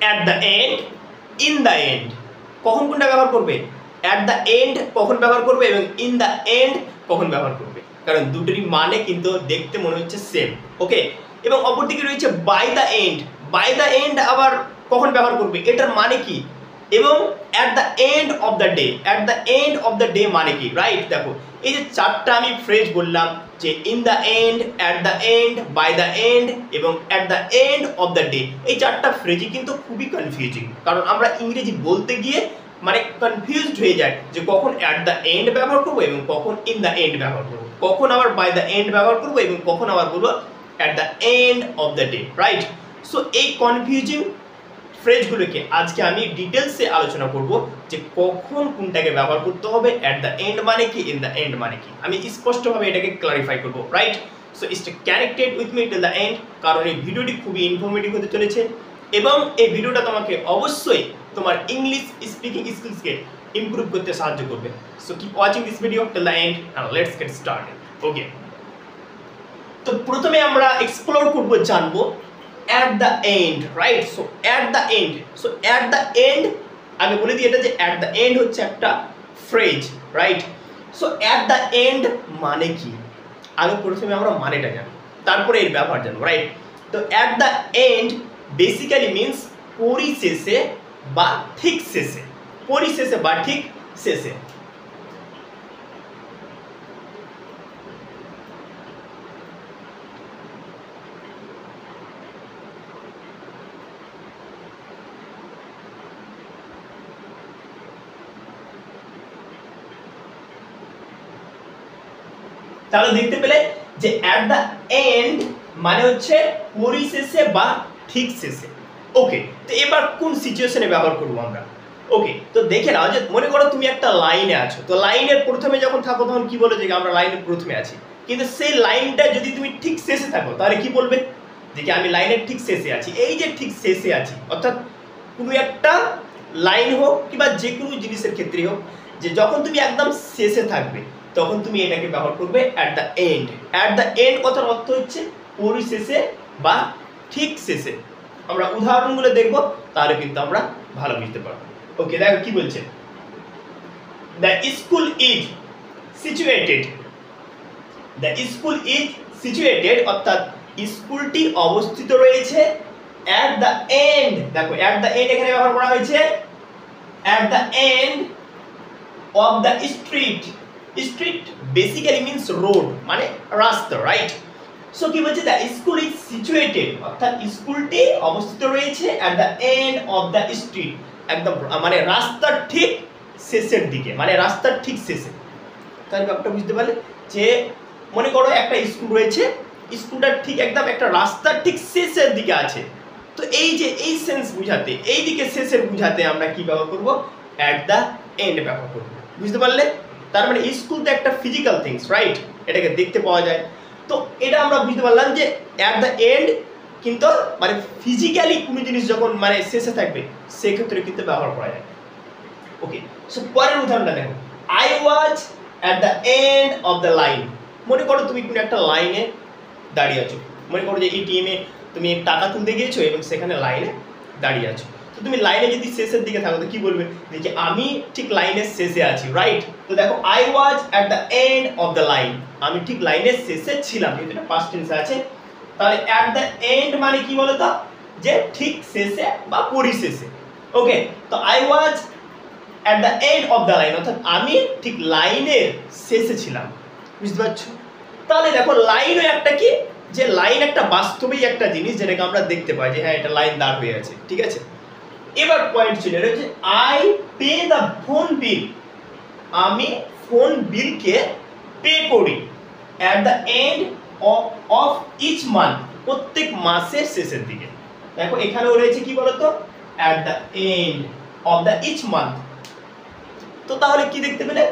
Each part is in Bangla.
At the end, in the and. কখন কোনটা ব্যবহার করবে? অ্যাট দ্য এন্ড কখন ব্যবহার করবে এবং ইন দ্য এন্ড কখন ব্যবহার করবে, কারণ দুটোরই মানে কিন্তু দেখতে মনে হচ্ছে সেম। ওকে, এবং অপরদিকে রয়েছে by the end. By the end আবার কখন ব্যবহার করবে, এটার মানে কি? এবং at the end of the day, at the end of the day মানে কি? রাইট, দেখো এই যে চারটা আমি ফ্রেজ বললাম, যে in the end, at the end, by the end এবং at the end of the day, এই চারটা ফ্রেজই কিন্তু খুবই কনফিউজিং, কারণ আমরা ইংরেজি বলতে গিয়ে মানে কনফিউজড হয়ে যায় যে কখন অ্যাট দ্য এন্ড ব্যবহার করবো এবং কখন ইন দ্য এন্ড ব্যবহার করবো, কখন আবার বাই দ্য এন্ড ব্যবহার করবো এবং কখন আবার বলবো at the end of the day. Right, so এই কনফিউজিং ফ্রেজগুলোকে আজকে আমি ডিটেলসে আলোচনা করব যে কখন কোনটাকে ব্যবহার করতে হবে, অ্যাট দ্য এন্ড মানে কি, ইন দ্য এন্ড মানে কি, আমি স্পষ্টভাবে এটাকে ক্লারিফাই করব। Right, so stay connected with me till the and, কারণ এই ভিডিওটি খুবই ইনফরমেটিভ হতে চলেছে এবং এই ভিডিওটা তোমাকে অবশ্যই তোমার ইংলিশ স্পিকিং স্কিলসকে ইমপ্রুভ করতে সাহায্য করবে। So keep watching this video till the end and let's get started. Okay, তো প্রথমে আমরা এক্সপ্লোর করব, জানবো at the end, right? So at the end, so at the end আগে বলে দিই এটা যে at the end হচ্ছে একটা phrase, right? So at the end মানে কি, আগে প্রথমে আমরা মানেটা জানবো, তারপরে এর ব্যবহার জানবো, রাইট? তো at the end basically means পরিশেষে বা ঠিক শেষে, পরিশেষে বা ঠিক শেষে। তাহলে দেখতে পেলে যে অ্যাট দ্য এন্ড মানে হচ্ছে পরিশেষে বা ঠিক শেষে। ওকে, তো এবার কোন সিচুয়েশনে ব্যবহার করবো আমরা? ওকে, তো দেখে নাও যে মনে করো তুমি একটা লাইনে আছো, তো লাইনের প্রথমে যখন থাকো তখন কি বলে যে আমরা লাইনের প্রথমে আছি, কিন্তু সেই লাইনটা যদি তুমি ঠিক শেষে থাকো তাহলে কি বলবে যে আমি লাইনের ঠিক শেষে আছি। এই যে ঠিক শেষে আছি অর্থাৎ কোনো একটা লাইন হোক কিংবা যে কোনো জিনিসের ক্ষেত্রে হোক, যে যখন তুমি একদম শেষে থাকবে তখন তুমি এটাকে ব্যবহার করবে at the end. At the and কথার অর্থ হচ্ছে পরিশেষে বা ঠিক শেষে। আমরা উদাহরণগুলো দেখব, তাহলে কিন্তু আমরা ভালো বুঝতে পারবো। ওকে, দেখো কি বলছে, the school is situated, the school is situated অর্থাৎ স্কুলটি অবস্থিত রয়েছে অ্যাট দ্য এন্ড। দেখো অ্যাট দ্য এন্ড এখানে ব্যবহার করা হয়েছে, at the end of the street. Street basically means road, মানে রাস্তা, রাইট? সো কি বলছে, দ্য স্কুল ইজ সিচুয়েটেড অর্থাৎ স্কুলটি অবস্থিত রয়েছে at the end of the street, একদম মানে রাস্তার ঠিক শেষের দিকে, মানে রাস্তার ঠিক শেষে। তাহলে ব্যাপারটা বুঝতে পারলে যে মনে করো একটা স্কুল রয়েছে, স্কুলটা ঠিক একদম একটা রাস্তার ঠিক শেষের দিকে আছে, তো এই যে এই সেন্স বুঝাতে, এই দিকে শেষের বুঝাতে আমরা কি ব্যবহার করব, অ্যাট দ্য এন্ড ব্যবহার করব। বুঝতে পারলে? তার মানে স্কুল তো একটা ফিজিক্যাল থিংস, রাইট? এটাকে দেখতে পাওয়া যায়, তো এটা আমরা বুঝতে পারলাম যে অ্যাট দ্য এন্ড কিন্তু মানে ফিজিক্যালি কোনো জিনিস যখন মানে শেষে থাকবে সেক্ষেত্রে কিন্তু ব্যবহার করা যায়। ওকে, সো পরের উদাহরণটা দেখো, I was at the end of the line. মনে করো তুমি কোনো একটা লাইনে দাঁড়িয়ে আছো, মনে করো যে এটিএমে তুমি টাকা তুলতে গিয়েছো এবং সেখানে লাইনে দাঁড়িয়ে আছো, তো তুমি লাইনে যদি শেষের দিকে থাকো তো কি বলবে, দেখি আমি ঠিক লাইনের শেষে আছি, রাইট? তো দেখো I was at the end of the line, আমি ঠিক লাইনের শেষে ছিলাম, যেহেতু এটা পাস্ট টেন্সে আছে। তাহলে অ্যাট দ্য এন্ড মানে কি বলতো, যে ঠিক শেষে বা পরিশেষে। ওকে, তো I was at the end of the line অর্থাৎ আমি ঠিক লাইনের শেষে ছিলাম। বুঝতে পারছো? তাহলে দেখো লাইনও একটা কি, যে লাইন একটা বাস্তবেই একটা জিনিস যেটাকে আমরা দেখতে পাই যে হ্যাঁ এটা লাইন দাঁড় হয়ে আছে, ঠিক আছে? এবার পয়েন্ট ছিল এটা হচ্ছে I pay the phone bill, আমি ফোন বিলকে পে করি at the end of each month, প্রত্যেক মাসের শেষের দিকে। দেখো এখানেও রয়েছে কি বলতো, at the end of the each month. তো তাহলে কি দেখতে পেলে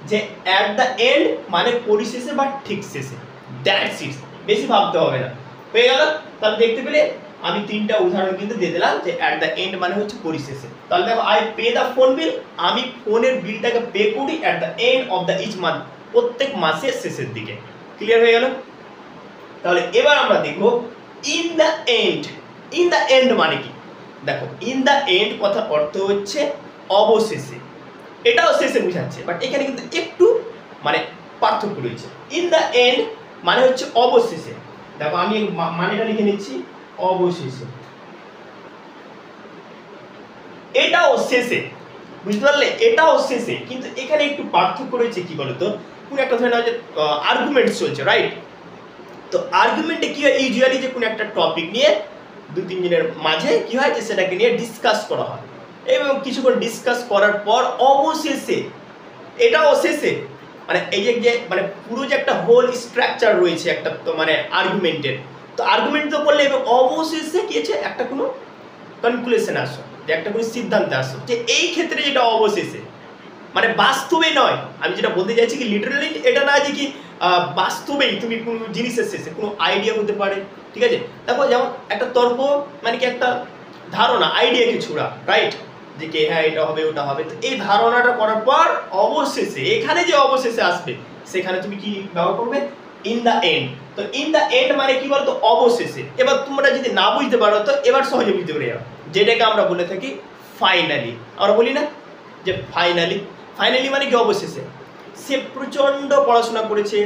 যে অ্যাট দ্য এন্ড মানে পরিশেষে বা ঠিক শেষে, দ্যাটস ইট, বেশি ভাবতে হবে না, হয়ে গেল। তাহলে দেখতে পেলে আমি তিনটা উদাহরণ কিন্তু দিয়ে দিলাম যে অ্যাট দ্য এন্ড মানে হচ্ছে পরিশেষে। তাহলে দেখো I pay the phone bill, আমি ফোনের বিলটাকে পে করি at the end of the each month, প্রত্যেক মাসের শেষের দিকে। ক্লিয়ার হয়ে গেল? তাহলে এবার আমরা দেখব in the end. In the and মানে কি? দেখো ইন দ্য এন্ড কথার অর্থ হচ্ছে অবশেষে, এটাও শেষে বোঝাচ্ছে, বাট এখানে কিন্তু একটু মানে পার্থক্য রয়েছে। ইন দ্য এন্ড মানে হচ্ছে অবশেষে, দেখো আমি মানেটা লিখে নিচ্ছি অবশেষে, এটাও শেষে, বুঝতে পারলে, এটাও শেষে, কিন্তু এখানে একটু পার্থক্য রয়েছে। কি বলতো, কোন একটা ধরে নাও যে আর্গুমেন্ট চলছে, রাইট? তো আর্গুমেন্টে কি হয়, ইউজুয়ালি যে কোনো একটা টপিক নিয়ে দু তিন জনের মাঝে কি হয় যে সেটাকে নিয়ে ডিসকাস করা হয়, এবং কিছুক্ষণ ডিসকাস করার পর অবশেষে, এটাও শেষে, মানে এই যে মানে পুরো যে একটা হোল স্ট্রাকচার রয়েছে একটা তো মানে আর্গুমেন্টের, তো আর্গুমেন্ট তো বললে এবং অবশেষে কি আছে একটা কোনো কনক্লুশন আসো, যে একটা কোনো সিদ্ধান্তে আসো, যে এই ক্ষেত্রে যেটা অবশেষে, মানে বাস্তবে নয়, আমি যেটা বলতে চাইছি কি লিটারালি এটা না যে কি বাস্তবেই তুমি কোনো জিনিসের শেষে কোনো আইডিয়া হতে পারে, ঠিক আছে? দেখো যেমন একটা তর্ক মানে কি একটা ধারণা, আইডিয়া কিছু না, রাইট? যে কি হ্যাঁ এটা হবে ওটা হবে, তো এই ধারণাটা করার পর অবশেষে এখানে যে অবশেষে আসবে সেখানে তুমি কি ব্যবহার করবে, ইন দ্য এন্ড। তো ইন দ্য এন্ড মানে কি বলতো, অবশেষে। এবার তোমরা যদি না বুঝতে পারো তো এবার সহজে বুঝতে পারে যাও, যেটাকে আমরা বলে থাকি ফাইনালি, আমরা বলি না যে ফাইনালি, ফাইনালি মানে কি অবশেষে। সে প্রচণ্ড পড়াশোনা করেছে,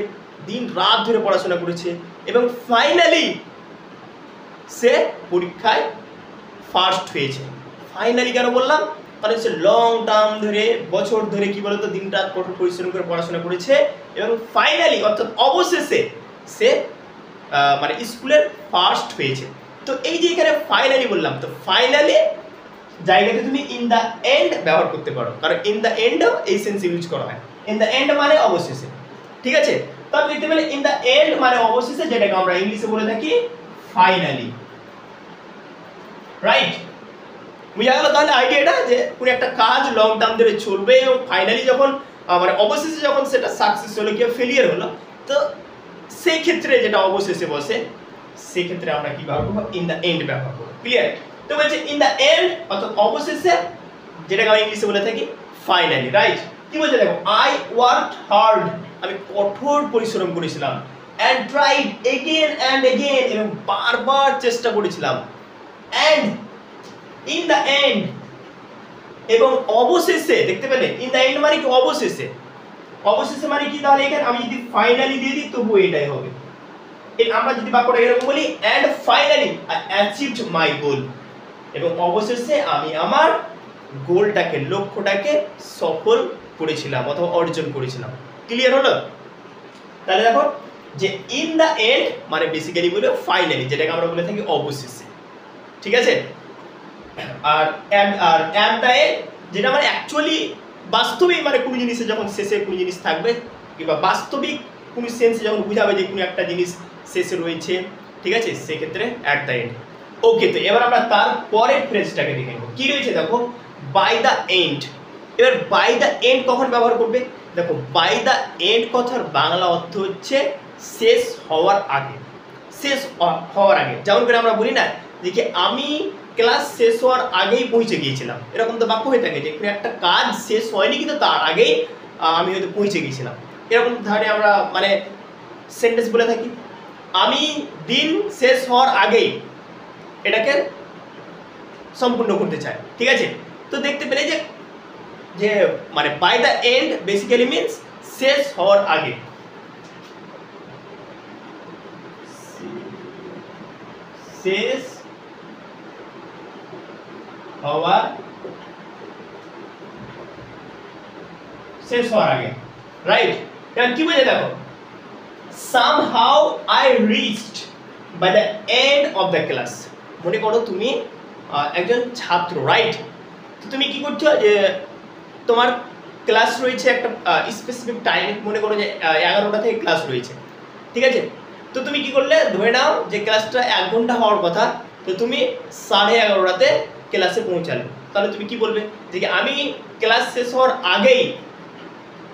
দিন রাত ধরে পড়াশোনা করেছে, এবং ফাইনালি সে পরীক্ষায় ফার্স্ট হয়েছে। ফাইনালি কেন বললাম, কারণ সে লং টার্ম ধরে বছর ধরে কি বলতো দিন রাত কঠোর পরিশ্রম করে পড়াশোনা করেছে, এবং ফাইনালি অর্থাৎ অবশেষে সে মানে স্কুলের ফার্স্ট হয়েছে। তো এই যে এখানে ফাইনালি বললাম, তো ফাইনালি জায়গাতে তুমি ইন দ্য এন্ড ব্যবহার করতে পারো, কারণ ইন দ্য এন্ড এই সেন্স ইউজ করা হয়। ইন দ্য এন্ড মানে অবশেষে, ঠিক আছে? তাহলে দেখতে পেলে ইন দ্য এন্ড মানে অবশেষে, যেটাকে আমরা ইংলিশে বলে থাকি ফাইনালি, রাইট? বুঝা গেল তাহলে আইডিয়াটা, যে কোনো একটা কাজ লং টার্ম ধরে চলবে এবং ফাইনালি যখন মানে অবশেষে যখন সেটা সাকসেস হলো কি ফেলিয়ার হলো, তো সেই ক্ষেত্রে যেটা অবশেষে বসে সেক্ষেত্রে আমরা কি ব্যবহার করবো, ইন দ্য এন্ড ব্যবহার করবো। ক্লিয়ার? তো বলছে ইন দ্য এন্ড অর্থাৎ অবশেষে, যেটাকে আমরা ইংলিশে বলে থাকি ফাইনালি, রাইট? কি বলছে দেখো, আই ওয়ার্কড হার্ড, আমি কঠোর পরিশ্রম করেছিলাম, and tried again and again, এবং বারবার চেষ্টা করেছিলাম, অ্যান্ড ইন দ্য এন্ড এবং অবশেষে, দেখতে পেলে ইন দ্য এন্ড মানে কি অবশেষে, অবশেষে মানে কি, তাহলে এখানে আমি যদি ফাইনালি দিয়ে দিই তবু এটাই হবে। আমরা যদি বাক্যটা এরকম বলি, অ্যান্ড ফাইনালি আই অ্যাচিভড মাই গোল, এবং অবশেষে আমি আমার গোলটাকে, লক্ষ্যটাকে সফল করেছিলাম অথবা অর্জন করেছিলাম। ক্লিয়ার হলো? তাহলে দেখো যে ইন দ্য এন্ড মানে বেসিক্যালি বলে ফাইনালি, যেটাকে আমরা বলে থাকি অবশেষে, ঠিক আছে? আর অ্যাট দ্য এন্ড যেটা মানে অ্যাকচুয়ালি বাস্তবিক মানে কোনো জিনিসে যখন শেষে কোনো জিনিস থাকবে, কিংবা বাস্তবিক কোনো সেন্সে যখন বুঝাবে যে কোনো একটা জিনিস শেষে রয়েছে, ঠিক আছে, সেক্ষেত্রে অ্যাট দ্য এন্ড। ওকে, তো এবার আমরা তার পরের ফ্রেজটাকে দেখে নেব। কি রয়েছে দেখো, বাই দ্য এন্ড। এবার বাই দ্য এন্ড কখন ব্যবহার করবে? দেখো বাই দ্য এন্ড কথার বাংলা অর্থ হচ্ছে শেষ হওয়ার আগে, শেষ হওয়ার আগে। যেমন করে আমরা বলি না যে কি আমি ক্লাস শেষ হওয়ার আগেই পৌঁছে গিয়েছিলাম, এরকম তো বাক্য হয়ে থাকে যে কোনো একটা কাজ শেষ হয়নি কিন্তু তার আগেই আমি হয়তো পৌঁছে গিয়েছিলাম, এরকম ধরনের আমরা মানে সেন্টেন্স বলে থাকি। আমি দিন শেষ হওয়ার আগেই এটাকে সম্পূর্ণ করতে চাই, ঠিক আছে? তো দেখতে পেলে যে যে মানে by the end basically means শেষ হওয়ার আগে, শেষ হওয়ার আগে, রাইট? কারণ কি বলে দেখো, somehow I reached by the end of the class। মনে করো তুমি একজন ছাত্র, রাইট? তো তুমি কি করছো, যে তোমার ক্লাস রয়েছে একটা স্পেসিফিক টাইম, মনে করো যে 11টা থেকে ক্লাস রয়েছে, ঠিক আছে? তো তুমি কি করলে, ধরে নাও যে ক্লাসটা 1 ঘন্টা হওয়ার কথা, তো তুমি 11:30টাতে ক্লাসে পৌঁছালে, তাহলে তুমি কি বলবে যে আমি ক্লাস শেষ হওয়ার আগেই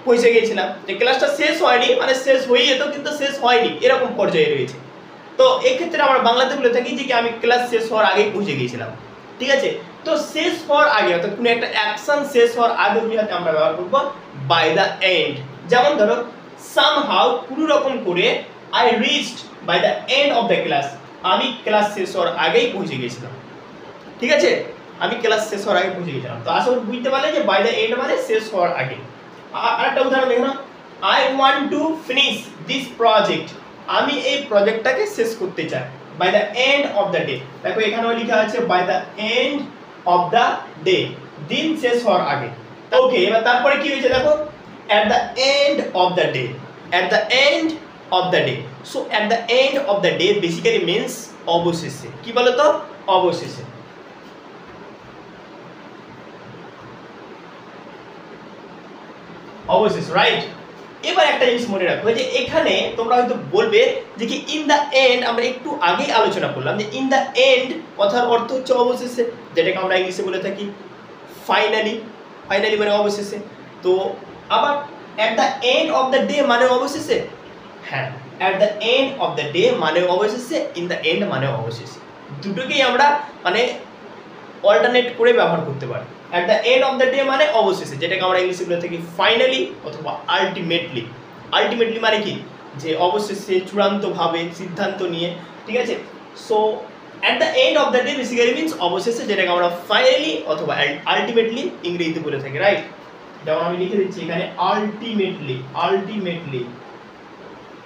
পৌঁছে গিয়েছিলাম, যে ক্লাসটা শেষ হয়নি মানে শেষ হয়ে যেত কিন্তু শেষ হয়নি, এরকম পর্যায়ে রয়েছে। তো এই ক্ষেত্রে আমরা বাংলাতে বলে থাকি যে কি আমি ক্লাস শেষ হওয়ার আগেই পৌঁছে গিয়েছিলাম, ঠিক আছে? তো শেষ হওয়ার আগে অর্থাৎ কোনো একটা অ্যাকশন শেষ হওয়ার আগে বুঝাতে আমরা ব্যবহার করব বাই দ্য এন্ড। যেমন ধরো সামহাউ, কোনো রকম করে, I reached by the end of the class, আমি ক্লাস শেষ হওয়ার আগেই পৌঁছে গিয়েছিলাম, ঠিক আছে? আমি ক্লাস শেষ হওয়ার আগে পৌঁছে গেছিলাম। তো আশা করি বুঝতে পারলে যে বাই দ্য এন্ড মানে শেষ হওয়ার আগে। আরেকটা উদাহরণ দেখো না, I want to finish this project, আমি এই প্রজেক্টটাকে শেষ করতে চাই by the end of the day. দেখো এখানেও লেখা আছে by the end of the day, দিন শেষ হওয়ার আগে। ওকে, এবার তারপরে কি হয়েছে দেখো, at the end of the day, at the end of the day, so at the end of the day basically means অবশেষে। কি বলো তো, অবশেষে। অবশেষে, রাইট। এবার একটা জিনিস মনে রাখো যে এখানে তোমরা হয়তো বলবে যে কি ইন দ্য এন্ড, আমরা একটু আগেই আলোচনা করলাম যে ইন দ্য এন্ড কথার অর্থ হচ্ছে অবশেষে, যেটাকে আমরা ইংলিশে বলে থাকি ফাইনালি। ফাইনালি মানে অবশেষে। তো আবার at the end of the day মানে অবশেষে, হ্যাঁ at the end of the day মানে অবশেষে, in the end মানে অবশেষে, দুটোকেই আমরা মানে অল্টারনেট করে ব্যবহার করতে পারি। at the end of the day মানে অবশেষে, যেটাকে আমরা ইংলিশে বলে থাকি ফাইনালি অথবা আলটিমেটলি। আলটিমেটলি মানে কি, যে অবশেষে, চূড়ান্তভাবে, সিদ্ধান্ত নিয়ে, ঠিক আছে। So at the end of the day basically means অবশেষে, যেটাকে আমরা ফাইনালি অথবা আলটিমেটলি ইংরেজিতে বলে থাকি, রাইট। যেমন আমি লিখে দিচ্ছি এখানে আলটিমেটলি, আলটিমেটলি,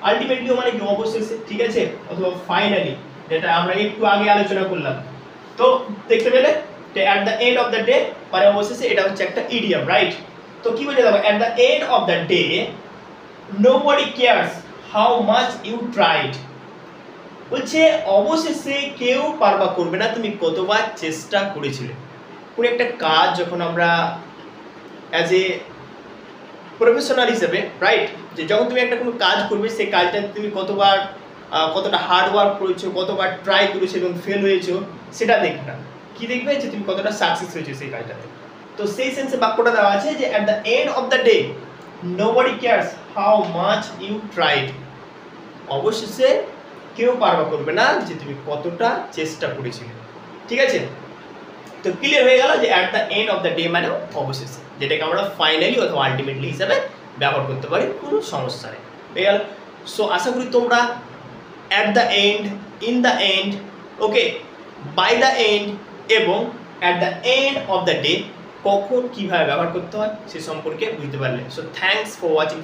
আলটিমেটলি মানে কি অবশেষে, ঠিক আছে, অথবা ফাইনালি, যেটা আমরা একটু আগে আলোচনা করলাম। তো দেখতে পেলে যে at the end of the day মানে অবশেষে, এটা হচ্ছে একটা ইডিয়াম, রাইট। তো কি বলে দেখো, at the end of the day nobody cares how much you tried, বলছে অবশেষে কেউ পারবা করবে না তুমি কতবার চেষ্টা করেছিলে। কোন একটা কাজ যখন আমরা অ্যাজ এ প্রফেশনাল হিসেবে, রাইট, যে যখন তুমি একটা কোনো কাজ করবে সেই কাজটা তুমি কতবার কতটা হার্ড ওয়ার্ক করেছো, কতবার ট্রাই করেছো এবং ফেল হয়েছো, সেটা দেখবে না। কি দেখবে, যে তুমি কতটা সাকসেস হয়েছো সেই কাজটাতে। তো সেই সেন্সে বাক্যটা দেওয়া আছে যে at the end of the day nobody cares how much you tried, অবশেষে কেউ পারবা করবে না যে তুমি কতটা চেষ্টা করেছিলে, ঠিক আছে। তো ক্লিয়ার হয়ে গেল যে at the end of the day মানে অবশেষে, যেটাকে আমরা ফাইনালি অথবা আলটিমেটলি হিসাবে ব্যবহার করতে পারি, কোনো সমস্যা নেই, হয়ে গেল। সো আশা করি তোমরা at the end, in the end, okay, by the end এবং at the end of the day কখন কীভাবে ব্যবহার করতে হয় সে সম্পর্কে বুঝতে পারলে। So thanks for watching.